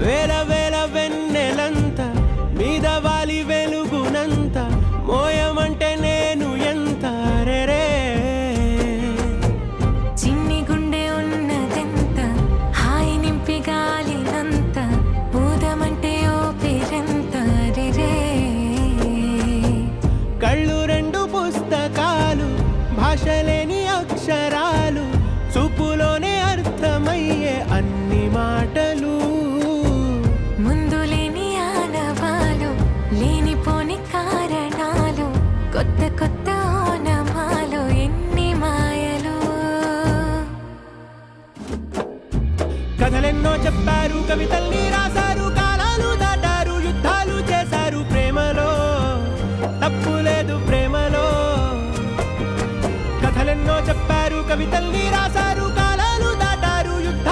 వేల వేల వెన్నెలంత మీద వాలి వెలుగునంత మోయమంటే నేను ఎంత రే చిన్ని గుండె ఉన్నదెంత హాయి నింపి గాలినంత ఊదమంటే ఓ పేరెంత రే కళ్ళు రెండు పుస్తకాలు భాషలేని అక్షరాలు చూపులోనే అర్థమయ్యే అన్ని మాటలు ముందు లేని ఆనవాలు లేనిపోని కారణాలు కొత్త కొత్త ఓనమాలు ఎన్ని మాయలు కథలెన్నో చెప్పారు కవితల్ని రాశారు